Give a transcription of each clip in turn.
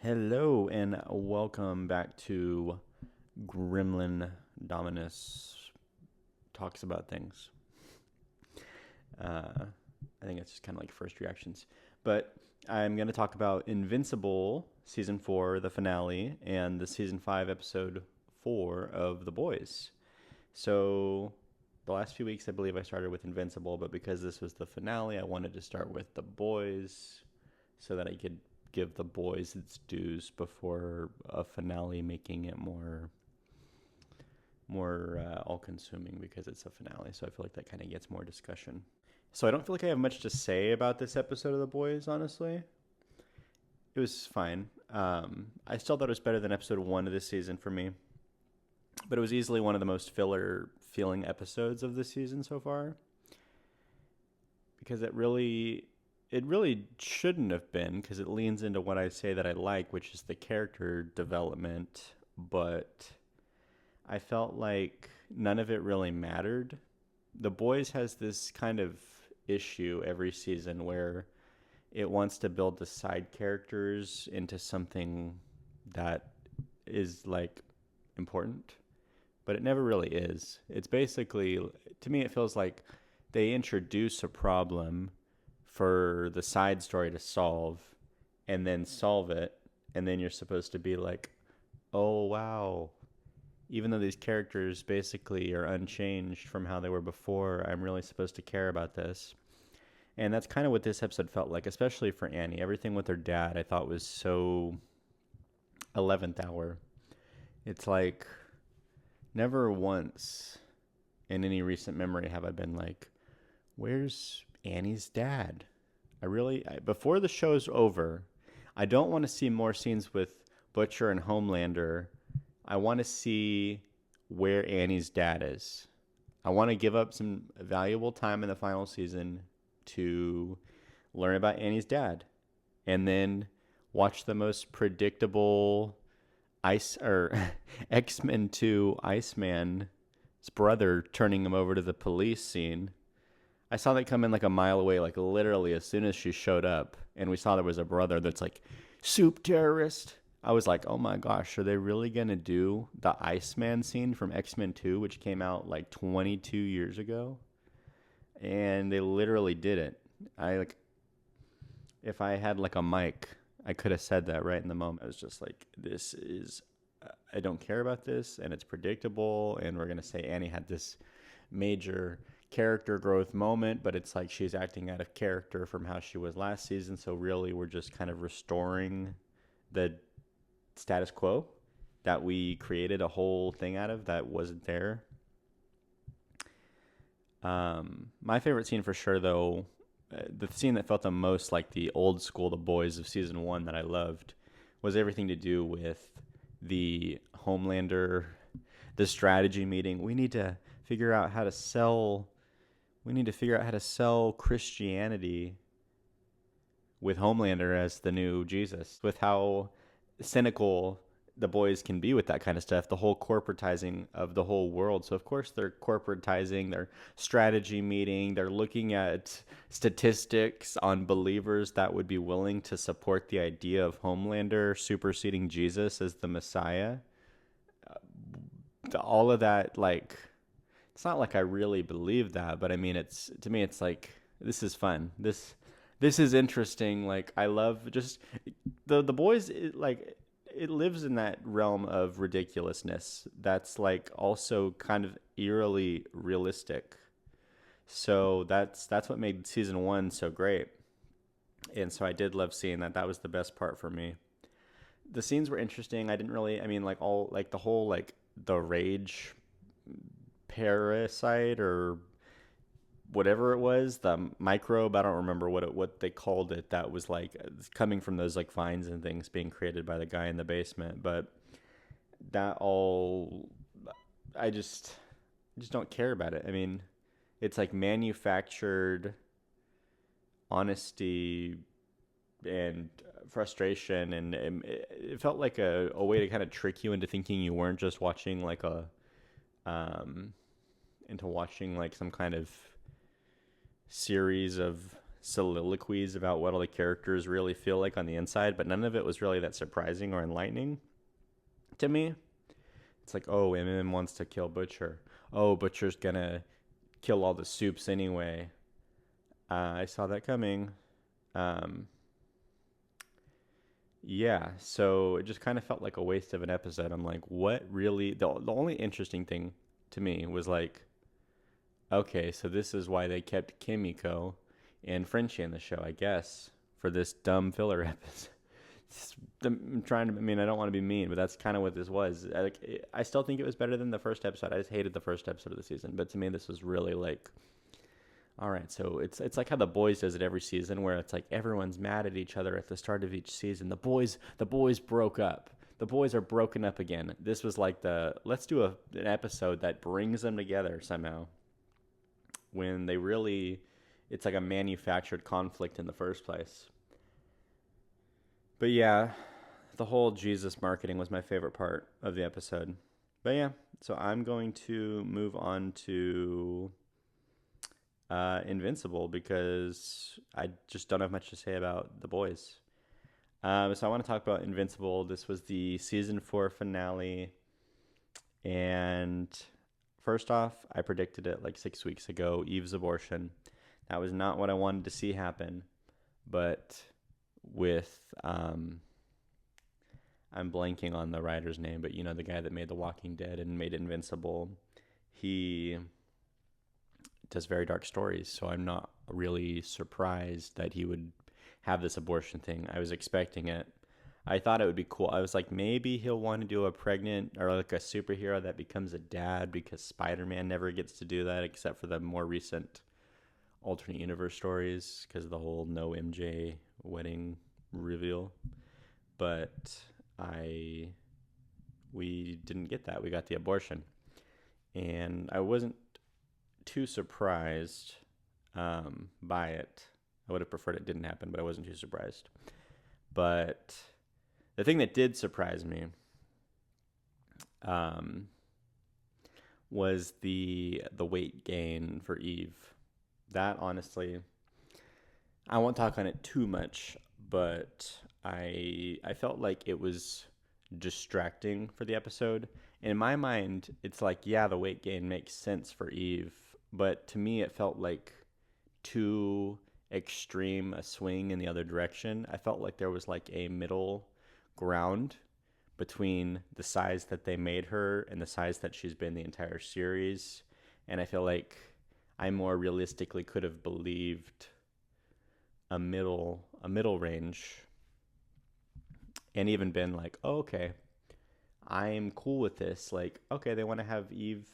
Hello and welcome back to Gremlin Dominus talks about things. I think it's just kind of like first reactions. But I'm going to talk about Invincible Season 4, the finale, and the Season 5, Episode 4 of The Boys. So the last few weeks, I believe I started with Invincible, but because this was the finale, I wanted to start with The Boys so that I could give The Boys its dues before a finale, making it more all-consuming because it's a finale. So I feel like that kind of gets more discussion. So I don't feel like I have much to say about this episode of The Boys, honestly. It was fine. I still thought it was better than episode 1 of this season for me. But it was easily one of the most filler-feeling episodes of this season so far. Because it really shouldn't have been, because it leans into what I say that I like, which is the character development. But I felt like none of it really mattered. The Boys has this kind of issue every season where it wants to build the side characters into something that is like important, but it never really is. It's basically, to me, it feels like they introduce a problem for the side story to solve and then solve it, and then you're supposed to be like, oh wow, even though these characters basically are unchanged from how they were before, I'm really supposed to care about this. And that's kind of what this episode felt like, especially for Annie. Everything with her dad I thought was so 11th hour. It's like never once in any recent memory have I been like, where's Annie's dad? Before the show's over, I don't want to see more scenes with Butcher and Homelander. I want to see where Annie's dad is. I want to give up some valuable time in the final season to learn about Annie's dad, and then watch the most predictable X-Men 2 Iceman's brother turning him over to the police scene. I saw that come in like a mile away, like literally as soon as she showed up, and we saw there was a brother that's like, soup terrorist. I was like, oh my gosh, are they really going to do the Iceman scene from X-Men 2, which came out like 22 years ago? And they literally did it. If I had like a mic, I could have said that right in the moment. I was just like, I don't care about this, and it's predictable, and we're going to say Annie had this major character growth moment, but it's like she's acting out of character from how she was last season, so really we're just kind of restoring the status quo that we created a whole thing out of that wasn't there. My favorite scene for sure, though, the scene that felt the most like the old school The Boys of season 1 that I loved, was everything to do with the Homelander, the strategy meeting. We need to figure out how to sell Christianity with Homelander as the new Jesus, with how cynical the Boys can be with that kind of stuff, the whole corporatizing of the whole world. So of course they're corporatizing their strategy meeting. They're looking at statistics on believers that would be willing to support the idea of Homelander superseding Jesus as the Messiah. All of that, like, it's not like I really believe that, but I mean, to me, it's like, this is fun. This is interesting. Like, I love just the Boys. It lives in that realm of ridiculousness that's like also kind of eerily realistic. So that's what made season 1 so great. And so I did love seeing that. That was the best part for me. The scenes were interesting. The whole like the rage parasite or whatever it was, the microbe, I don't remember what they called it, that was like coming from those like vines and things being created by the guy in the basement. But that all, I just don't care about it. I mean, it's like manufactured honesty and frustration, and it felt like a way to kind of trick you into thinking you weren't just watching like into watching like some kind of series of soliloquies about what all the characters really feel like on the inside, but none of it was really that surprising or enlightening to me. It's like, oh, MM wants to kill Butcher. Oh, Butcher's gonna kill all the soups anyway. I saw that coming. Um, yeah, so it just kind of felt like a waste of an episode. I'm like, what really? The only interesting thing to me was like, okay, so this is why they kept Kimiko and Frenchie in the show, I guess, for this dumb filler episode. I'm trying to. I mean, I don't want to be mean, but that's kind of what this was. I still think it was better than the first episode. I just hated the first episode of the season, but to me, this was really like, all right. So it's like how The Boys does it every season, where it's like everyone's mad at each other at the start of each season. The boys broke up. The boys are broken up again. This was like let's do an episode that brings them together somehow. When they really, it's like a manufactured conflict in the first place. But yeah, the whole Jesus marketing was my favorite part of the episode. But yeah, so I'm going to move on to Invincible because I just don't have much to say about The Boys. So I want to talk about Invincible. This was the season 4 finale. And first off, I predicted it like 6 weeks ago, Eve's abortion. That was not what I wanted to see happen. But with I'm blanking on the writer's name, but you know, the guy that made The Walking Dead and made Invincible, he does very dark stories, so I'm not really surprised that he would have this abortion thing. I was expecting it. I thought it would be cool. I was like, maybe he'll want to do a pregnant or like a superhero that becomes a dad, because Spider-Man never gets to do that except for the more recent alternate universe stories because of the whole no MJ wedding reveal. But we didn't get that. We got the abortion. And I wasn't too surprised by it. I would have preferred it didn't happen, but I wasn't too surprised. But the thing that did surprise me was the weight gain for Eve. That, honestly, I won't talk on it too much, but I felt like it was distracting for the episode. In my mind, it's like, yeah, the weight gain makes sense for Eve, but to me, it felt like too extreme a swing in the other direction. I felt like there was like a middle ground between the size that they made her and the size that she's been the entire series. And I feel like I more realistically could have believed a middle range and even been like, oh, okay, I'm cool with this. Like, okay, they want to have Eve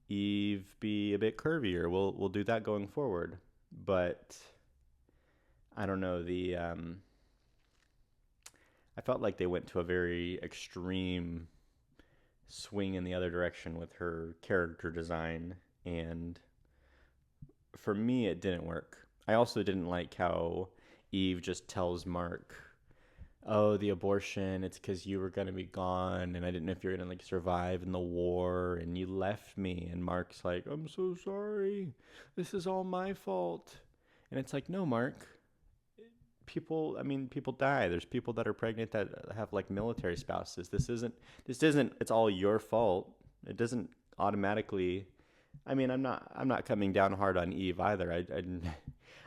be a bit curvier. We'll do that going forward. But I don't know, I felt like they went to a very extreme swing in the other direction with her character design, and for me it didn't work. I also didn't like how Eve just tells Mark, oh, the abortion, it's because you were going to be gone and I didn't know if you were going to like survive in the war and you left me. And Mark's like, I'm so sorry, this is all my fault. And it's like, no, Mark, people die. There's people that are pregnant that have like military spouses. This isn't it's all your fault. It doesn't automatically. I mean, I'm not coming down hard on Eve either.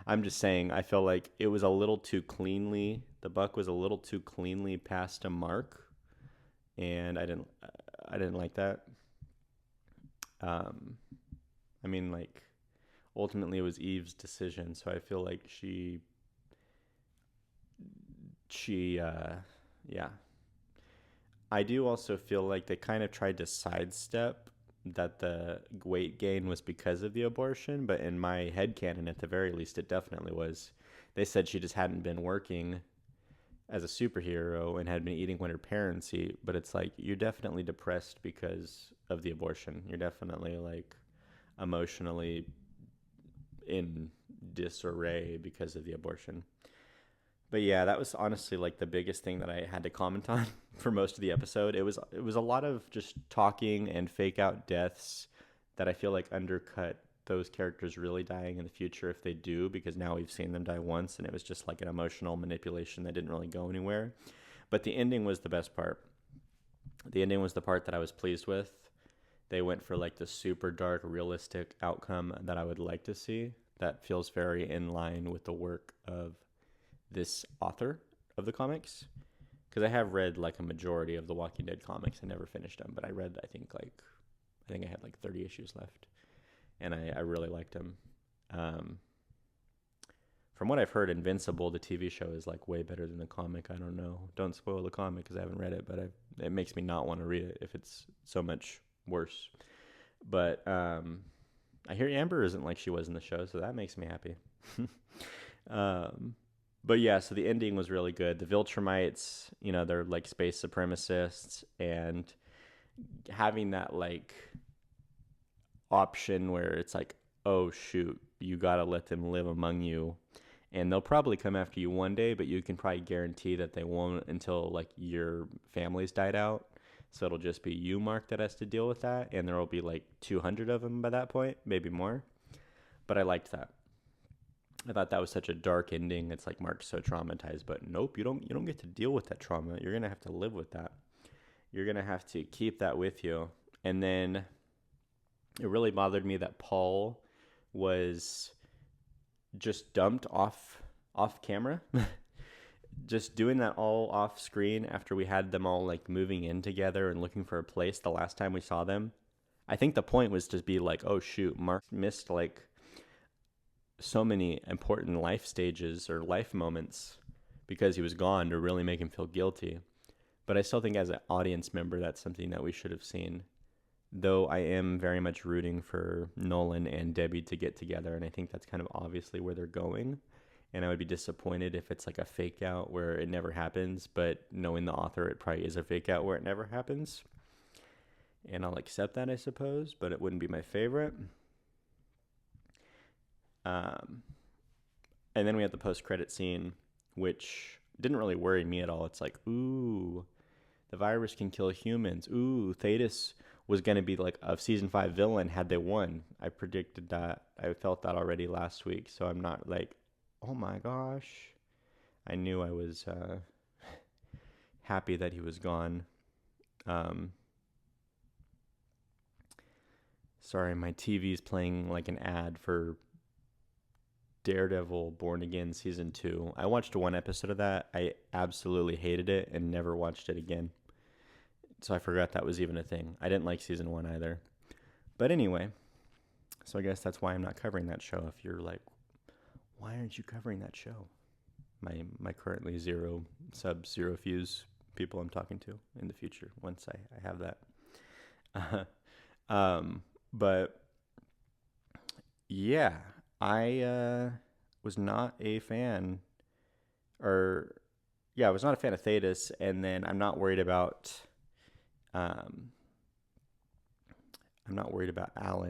I'm just saying I feel like it was a little too cleanly. The buck was a little too cleanly passed to Mark, and I didn't like that. I mean, like, ultimately it was Eve's decision, so I feel like she yeah. I do also feel like they kind of tried to sidestep that the weight gain was because of the abortion, but in my headcanon, at the very least, it definitely was. They said she just hadn't been working as a superhero and had been eating what her parents eat, but it's like, you're definitely depressed because of the abortion. You're definitely like emotionally in disarray because of the abortion. But yeah, that was honestly like the biggest thing that I had to comment on for most of the episode. It was a lot of just talking and fake out deaths that I feel like undercut those characters really dying in the future if they do, because now we've seen them die once and it was just like an emotional manipulation that didn't really go anywhere. But the ending was the best part. The ending was the part that I was pleased with. They went for like the super dark, realistic outcome that I would like to see. That feels very in line with the work of this author of the comics. Because I have read like a majority of the Walking Dead comics. I never finished them, but I read, I think I had like 30 issues left. And I really liked them. From what I've heard, Invincible, the TV show, is like way better than the comic. I don't know. Don't spoil the comic because I haven't read it, but it makes me not want to read it if it's so much worse. But I hear Amber isn't like she was in the show, so that makes me happy. But yeah, so the ending was really good. The Viltrumites, they're like space supremacists, and having that like option where it's like, oh shoot, you gotta let them live among you, and they'll probably come after you one day, but you can probably guarantee that they won't until like your family's died out. So it'll just be you, Mark, that has to deal with that, and there will be like 200 of them by that point, maybe more. But I liked that. I thought that was such a dark ending. It's like Mark's so traumatized, but nope, you don't get to deal with that trauma. You're gonna have to live with that. You're gonna have to keep that with you. And then it really bothered me that Paul was just dumped off camera. Just doing that all off screen after we had them all like moving in together and looking for a place the last time we saw them. I think the point was to be like, oh shoot, Mark missed like so many important life stages or life moments because he was gone, to really make him feel guilty. But I still think as an audience member, that's something that we should have seen. Though I am very much rooting for Nolan and Debbie to get together, and I think that's kind of obviously where they're going. And I would be disappointed if it's like a fake out where it never happens, but knowing the author, it probably is a fake out where it never happens. And I'll accept that, I suppose, but it wouldn't be my favorite. And then we had the post-credit scene, which didn't really worry me at all. It's like, ooh, the virus can kill humans. Ooh, Thetis was going to be like a season 5 villain had they won. I predicted that. I felt that already last week, so I'm not like, oh my gosh. I knew I was happy that he was gone. Sorry, my TV's playing like an ad for Daredevil Born Again Season 2. I watched one episode of that. I absolutely hated it and never watched it again. So I forgot that was even a thing. I didn't like Season 1 either. But anyway, so I guess that's why I'm not covering that show. If you're like, why aren't you covering that show? My currently zero views people I'm talking to in the future once I have that. But yeah, I was not a fan, I was not a fan of Thetis, and then I'm not worried about Alan.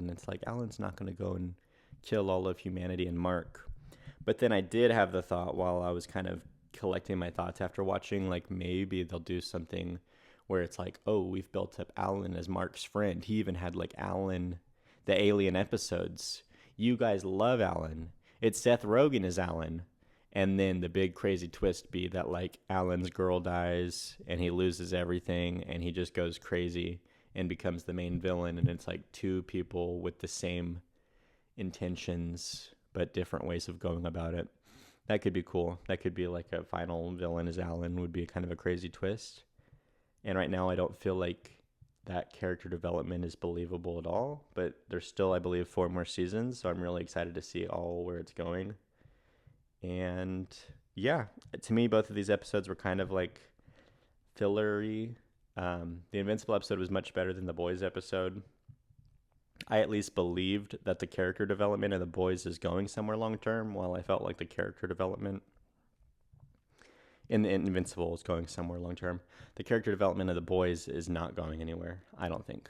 It's like Alan's not going to go and kill all of humanity and Mark. But then I did have the thought while I was kind of collecting my thoughts after watching, like maybe they'll do something where it's like, oh, we've built up Alan as Mark's friend. He even had like Alan, the alien episodes. You guys love Alan. It's Seth Rogen as Alan. And then the big crazy twist be that like Alan's girl dies and he loses everything and he just goes crazy and becomes the main villain. And it's like two people with the same intentions but different ways of going about it. That could be cool. That could be like a final villain as Alan would be kind of a crazy twist. And right now I don't feel like that character development is believable at all, but there's still, I believe, 4 more seasons, so I'm really excited to see all where it's going. And yeah, to me, both of these episodes were kind of like fillery. The Invincible episode was much better than the Boys episode. I at least believed that the character development of the Boys is going somewhere long term, while I felt like the character development in the Invincible is going somewhere long term. The character development of the Boys is not going anywhere, I don't think.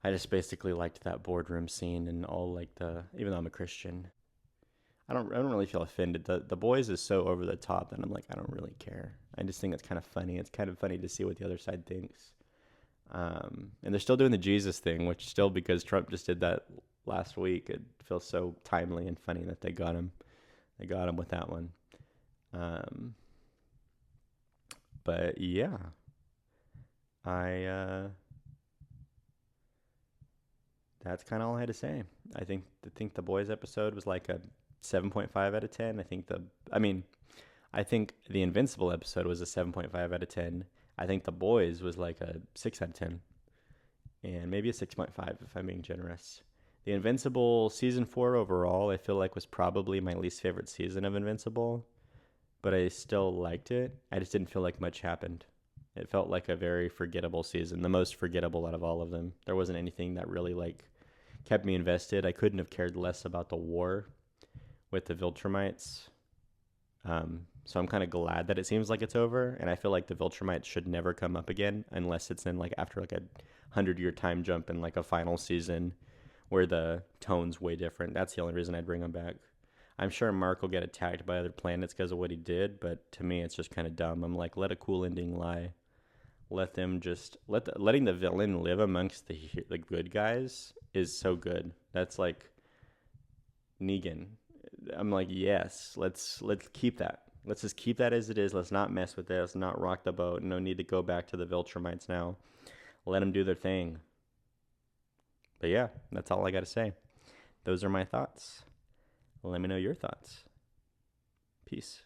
I just basically liked that boardroom scene and all like even though I'm a Christian, I don't really feel offended. The Boys is so over the top that I'm like, I don't really care. I just think it's kind of funny. It's kind of funny to see what the other side thinks. And they're still doing the Jesus thing, which still, because Trump just did that last week. It feels so timely and funny that they got him. They got him with that one. Um, but yeah, I that's kind of all I had to say. I think the boys episode was like a 7.5 out of 10. I mean, I think the Invincible episode was a 7.5 out of 10. I think the boys was like a 6 out of 10, and maybe a 6.5 if I'm being generous. The Invincible season 4 overall, I feel like was probably my least favorite season of Invincible, but I still liked it. I just didn't feel like much happened. It felt like a very forgettable season, the most forgettable out of all of them. There wasn't anything that really like kept me invested. I couldn't have cared less about the war with the Viltrumites. So I'm kind of glad that it seems like it's over, and I feel like the Viltrumites should never come up again unless it's in like after like a 100-year time jump in like a final season where the tone's way different. That's the only reason I'd bring him back. I'm sure Mark will get attacked by other planets because of what he did, but to me, it's just kind of dumb. I'm like, let a cool ending lie. Let them just letting the villain live amongst the good guys is so good. That's like Negan. I'm like, yes, let's keep that. Let's just keep that as it is. Let's not mess with it. Let's not rock the boat. No need to go back to the Viltrumites now. Let them do their thing. But yeah, that's all I got to say. Those are my thoughts. Let me know your thoughts. Peace.